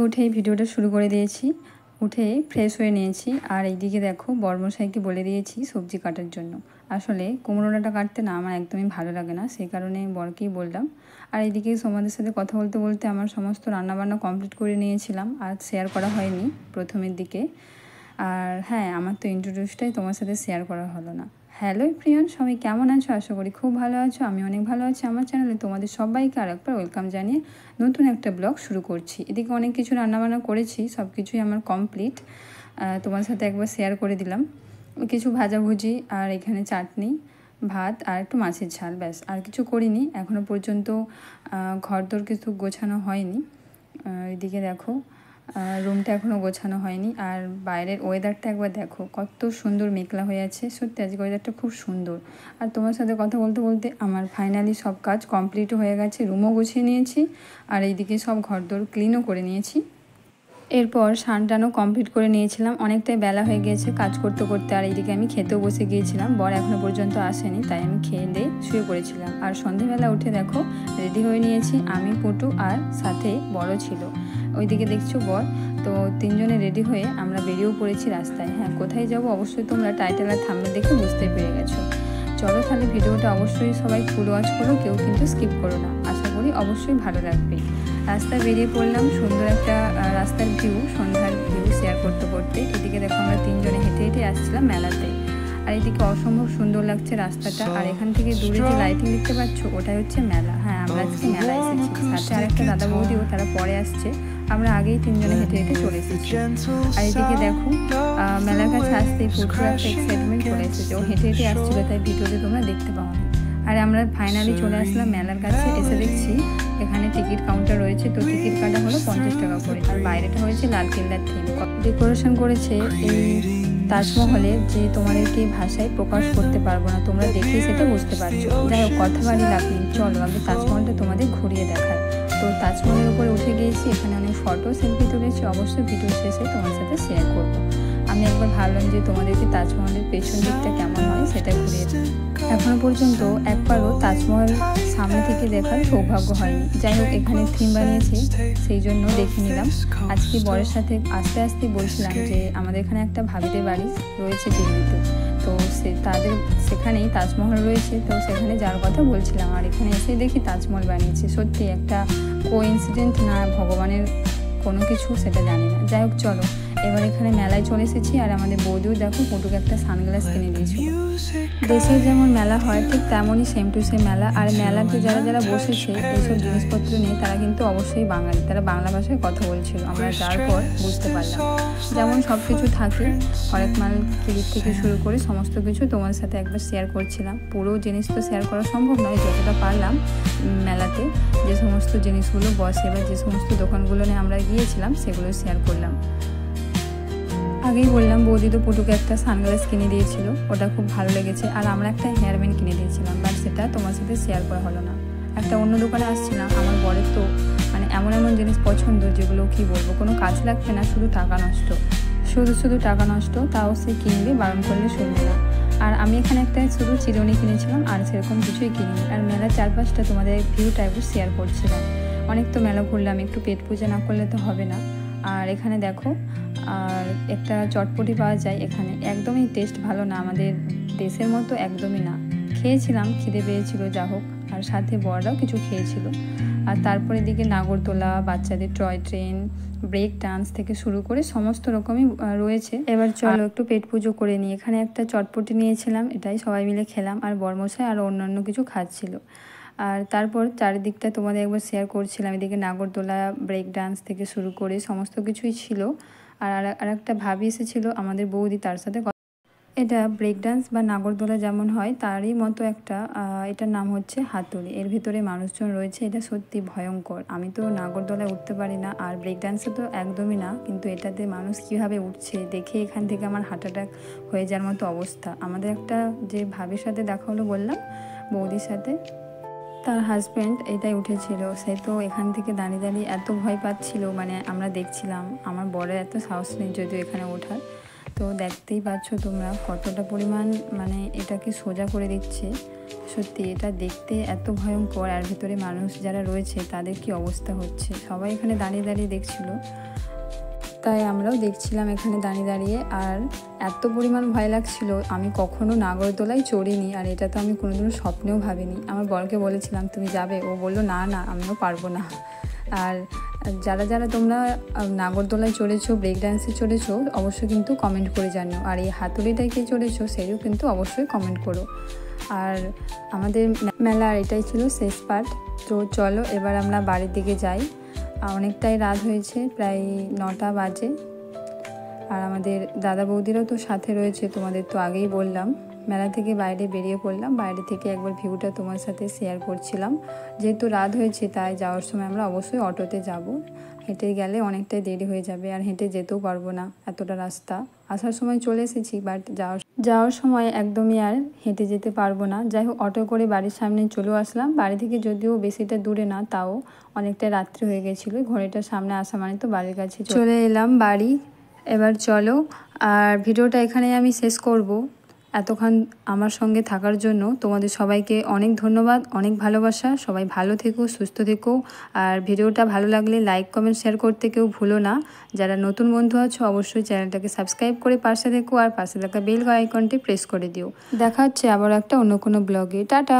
উঠেই ভিডিওটা শুরু করে দিয়েছি। উঠে ফ্রেশ হয়ে নিয়েছি। আর এইদিকে দেখো বড়মশাইকে বলে দিয়েছি সবজি কাটার জন্য। আসলে কুমড়ো ডাঁটা কাটতে না আমার একদমই ভালো লাগে না, সেই কারণে বরকেই বললাম। আর এইদিকে তোমাদের সাথে কথা বলতে বলতে আমার সমস্ত রান্নাবান্না কমপ্লিট করে নিয়েছিলাম, আর শেয়ার করা হয়নি প্রথমের দিকে। আর হ্যাঁ, আমার তো ইন্ট্রোডিউসটাই তোমার সাথে শেয়ার করা হলো না। হ্যালো প্রিয়ন, সবাই কেমন আছো? আশা করি খুব ভালো আছো। আমি অনেক ভালো আছি। আমার চ্যানেলে তোমাদের সবাইকে আরেকবার ওয়েলকাম জানিয়ে নতুন একটা ব্লগ শুরু করছি। এদিকে অনেক কিছু রান্নাবান্না করেছি, সব কিছুই আমার কমপ্লিট। তোমার সাথে একবার শেয়ার করে দিলাম। কিছু ভাজাভুজি, আর এখানে চাটনি, ভাত আর একটু মাছের ঝাল, ব্যাস। আর কিছু করিনি এখনও পর্যন্ত। ঘরদোর কিছু গোছানো হয়নি। এদিকে দেখো রুমটা এখনও গোছানো হয়নি। আর বাইরের ওয়েদারটা একবার দেখো, কত সুন্দর মেঘলা হয়ে আছে। সত্যি আজকে ওয়েদারটা খুব সুন্দর। আর তোমার সাথে কথা বলতে বলতে আমার ফাইনালি সব কাজ কমপ্লিটও হয়ে গেছে। রুমও গুছিয়ে নিয়েছি, আর এইদিকে সব ঘরদোর ক্লিনও করে নিয়েছি। এরপর স্নান-টানও কমপ্লিট করে নিয়েছিলাম। অনেকটাই বেলা হয়ে গিয়েছে কাজ করতে করতে। আর এইদিকে আমি খেতেও বসে গিয়েছিলাম। বর এখনও পর্যন্ত আসেনি, তাই আমি খেয়ে দিয়ে শুয়ে পড়েছিলাম। আর সন্ধেবেলা উঠে দেখো রেডি হয়ে নিয়েছি আমি, পুটু আর সাথে বড় ছিল। ওইদিকে দেখছো বর। তো তিনজনে রেডি হয়ে আমরা বেরিয়েও পড়েছি রাস্তায়। হ্যাঁ, কোথায় যাব অবশ্যই তোমরা টাইটেল আর থাম্বনেল দেখে বুঝতে পেরে গেছো। চলো তাহলে ভিডিওটা অবশ্যই সবাই ফুল ওয়াচ করো, কেউ কিন্তু স্কিপ করো না। আশা করি অবশ্যই ভালো লাগবে। রাস্তায় বেরিয়ে পড়লাম। সুন্দর একটা রাস্তার ভিউ, সন্ধ্যার ভিউ শেয়ার করতে করতে। এদিকে দেখো আমরা তিনজনে হেঁটে হেঁটে আসছিলাম মেলাতে। আর এদিকে অসম্ভব সুন্দর লাগছে রাস্তাটা। আর এখান থেকে দূরে যে লাইটিং দেখতে পাচ্ছ, ওটাই হচ্ছে মেলা। হ্যাঁ, আমরা আজকে মেলা এসেছি। সাথে আরেকটা দাদা বৌদিও, তারা পরে আসছে। আমরা আগেই তিনজনে হেঁটে হেঁটে চলে এসেছি। আর এদিকে দেখো মেলার কাছে আসতেই প্রচুর একটা এক্সাইটমেন্ট চলে এসেছে। ও হেঁটে হেঁটে আসছিলো, তাই ভিডিওতে তোমরা দেখতে পাও না। আর আমরা ফাইনালি চলে আসলাম মেলার কাছে। এসে দেখছি এখানে টিকিট কাউন্টার রয়েছে। তো টিকিট কাটা হলো 50 টাকা করে। আর বাইরেটা হয়েছে লালকেল্লার থিম। ডেকোরেশন করেছে এই তাজমহলের, যে তোমাদেরকে ভাষায় প্রকাশ করতে পারবো না, তোমরা দেখেই সেটা বুঝতে পারছো। যাই হোক, কথা বাড়ি লাভ নেই, চলো আগে তাজমহলটা তোমাদের ঘুরিয়ে দেখায়। তো তাজমহলের উপরে উঠে গিয়েছি। এখানে অনেক ফটো সেলফি তুলেছি, অবশ্যই ভিডিও শেষে তোমার সাথে শেয়ার করবো। আমি একবার ভাবলাম যে তোমাদেরকে তাজমহলের পেছন দিকটা কেমন হয় সেটা ঘুরিয়ে দিই। এখনও পর্যন্ত একবারও তাজমহল সামনে থেকে দেখার সৌভাগ্য হয়নি। যাই হোক, এখানে থিম বানিয়েছে, সেই জন্য দেখে নিলাম। আজকে বরের সাথে আস্তে আস্তে বলছিলাম যে আমাদের এখানে একটা ভাবিদের বাড়ি রয়েছে দিল্লিতে। তো তাদের সেখানেই তাজমহল রয়েছে, তো সেখানে যাওয়ার কথা বলছিলাম। আর এখানে এসে দেখি তাজমহল বানিয়েছে। সত্যি একটা কোইন্সিডেন্ট না ভগবানের কোনো কিছু, সেটা জানি না। যাই হোক, চলো এবার এখানে মেলায় চলে এসেছি। আর আমাদের বৌদিও দেখো পুটুকে একটা সানগ্লাস কিনে দিয়েছিল। দেশে যেমন মেলা হয় ঠিক তেমনই সেম টু সেম মেলা। আর মেলাতে যারা যারা বসেছে এইসব জিনিসপত্র নিয়ে, তারা কিন্তু অবশ্যই বাঙালি। তারা বাংলা ভাষায় কথা বলছিল, আমরা যাওয়ার পর বুঝতে পারলাম। যেমন সব কিছু থাকে, হরেক মাল ক্লিপ থেকে শুরু করে সমস্ত কিছু তোমার সাথে একবার শেয়ার করছিলাম। পুরো জিনিস তো শেয়ার করা সম্ভব নয়, যতটা পারলাম মেলাতে যে সমস্ত জিনিসগুলো বসে বা যে সমস্ত দোকানগুলো নিয়ে আমরা গিয়েছিলাম সেগুলো শেয়ার করলাম। আগেই বললাম বৌদি তো পুটুকে একটা সানগ্লাস কিনে দিয়েছিল, ওটা খুব ভালো লেগেছে। আর আমরা একটা হেয়ার ব্যান্ড কিনে দিয়েছিলাম, বাট সেটা তোমার সাথে শেয়ার করা হলো না। একটা অন্য দোকানে আসছিলাম। আমার বরের তো মানে এমন এমন জিনিস পছন্দ, যেগুলো কি বলবো, কোনো কাজ লাগবে না, শুধু টাকা নষ্ট, শুধু টাকা নষ্ট। তাও সে কিনবে, বারণ করলে শুনবে না। আর আমি এখানে একটা শুধু চিরুনি কিনেছিলাম, আর সেরকম কিছুই কিনিনি। আর মেলার চারপাশটা তোমাদের ভিউটা একটু শেয়ার করছিলাম। অনেক তো মেলা ঘুরলাম, একটু পেট পূজা না করলে তো হবে না। আর এখানে দেখো আর একটা চটপটি পাওয়া যায় এখানে, একদমই টেস্ট ভালো না, আমাদের দেশের মতো একদমই না। খেয়েছিলাম, খিদে পেয়েছিল, যা হোক। আর সাথে বড়রাও কিছু খেয়েছিল। আর তারপরে দিকে নাগরদোলা, বাচ্চাদের টয় ট্রেন, ব্রেক ডান্স থেকে শুরু করে সমস্ত রকমই রয়েছে। এবার চলো একটু পেট পুজো করে নিই। এখানে একটা চটপটি নিয়েছিলাম, এটাই সবাই মিলে খেলাম। আর বরমশাই আরও অন্যান্য কিছু খাচ্ছিল। আর তারপর চারিদিকটা তোমাদের একবার শেয়ার করছিলাম। এদিকে নাগরদোলা, ব্রেক ডান্স থেকে শুরু করে সমস্ত কিছুই ছিল। আর একটা ভাবি এসেছিলো আমাদের বৌদি, তার সাথে এটা ব্রেক ডান্স বা নাগরদোলা যেমন হয় তারই মতো একটা, এটার নাম হচ্ছে হাতুড়ি। এর ভিতরে মানুষজন রয়েছে। এটা সত্যি ভয়ঙ্কর। আমি তো নাগরদোলায় উঠতে পারি না, আর ব্রেক ডান্সে তো একদমই না, কিন্তু এটাতে মানুষ কীভাবে উঠছে দেখে এখান থেকে আমার হার্ট অ্যাটাক হয়ে যাওয়ার মতো অবস্থা। আমাদের একটা যে ভাবির সাথে দেখা হলো বললাম, বৌদির সাথে, তার হাজব্যান্ড এটাই উঠেছিল। সে তো এখান থেকে দাঁড়িয়ে দাঁড়িয়ে এত ভয় পাচ্ছিল, মানে আমরা দেখছিলাম। আমার বরের এত সাহস নেই যদিও এখানে ওঠার। তো দেখতেই পাচ্ছ তোমরা কতটা পরিমাণ মানে এটাকে সোজা করে দিচ্ছে। সত্যি এটা দেখতে এত ভয়ঙ্কর, আর ভিতরে মানুষ যারা রয়েছে তাদের কি অবস্থা হচ্ছে। সবাই এখানে দাঁড়িয়ে দাঁড়িয়ে দেখছিল, তাই আমরাও দেখছিলাম এখানে দাঁড়িয়ে দাঁড়িয়ে। আর এত পরিমাণ ভয় লাগছিল, আমি কখনো নাগরদোলায় চড়িনি, আর এটা তো আমি কোনোদিনও স্বপ্নেও ভাবিনি। আমার বরকে বলেছিলাম তুমি যাবে, ও বললো না না আমিও পারবো না। আর যারা যারা তোমরা নাগরদোলায় চড়েছো, ব্রেক ডান্সে চড়েছো, অবশ্যই কিন্তু কমেন্ট করে জানিও। আর এই হাতুড়িটায় কে চড়েছো সেটাও কিন্তু অবশ্যই কমেন্ট করো। আর আমাদের মেলার এটাই ছিল শেষ পার্ট। তো চলো এবার আমরা বাড়ির দিকে যাই। অনেকটাই রাত হয়েছে, প্রায় 9টা বাজে। আর আমাদের দাদা বৌদিরাও তো সাথে রয়েছে, তোমাদের তো আগেই বললাম। মেলা থেকে বাইরে বেরিয়ে পড়লাম, বাইরে থেকে একবার ভিউটা তোমার সাথে শেয়ার করছিলাম। যেহেতু রাত হয়েছে তাই যাওয়ার সময় আমরা অবশ্যই অটোতে যাব। হেঁটে গেলে অনেকটাই দেরি হয়ে যাবে, আর হেঁটে যেতেও পারবো না এতটা রাস্তা। আসার সময় চলে এসেছি, বাট যাওয়ার সময় একদমই আর হেঁটে যেতে পারবো না। যাই হোক অটো করে বাড়ির সামনে চলে আসলাম। বাড়ি থেকে যদিও বেশিটা দূরে না, তাও অনেকটা রাত্রি হয়ে গেছিলো। ঘড়িটার সামনে আসা মানে তো বাড়ির কাছে চলে এলাম বাড়ি। এবার চলো, আর ভিডিওটা এখানেই আমি শেষ করব। এতক্ষণ আমার সঙ্গে থাকার জন্য তোমাদের সবাইকে অনেক ধন্যবাদ, অনেক ভালোবাসা। সবাই ভালো থেকো, সুস্থ থেকো। আর ভিডিওটা ভালো লাগলে লাইক কমেন্ট শেয়ার করতে কেউ ভুলো না। যারা নতুন বন্ধু আছো অবশ্যই চ্যানেলটাকে সাবস্ক্রাইব করে পাশে থেকো, আর পাশে থাকা বেল আইকনটি প্রেস করে দিও। দেখা হচ্ছে আবার একটা অন্য কোনো ব্লগে। টাটা।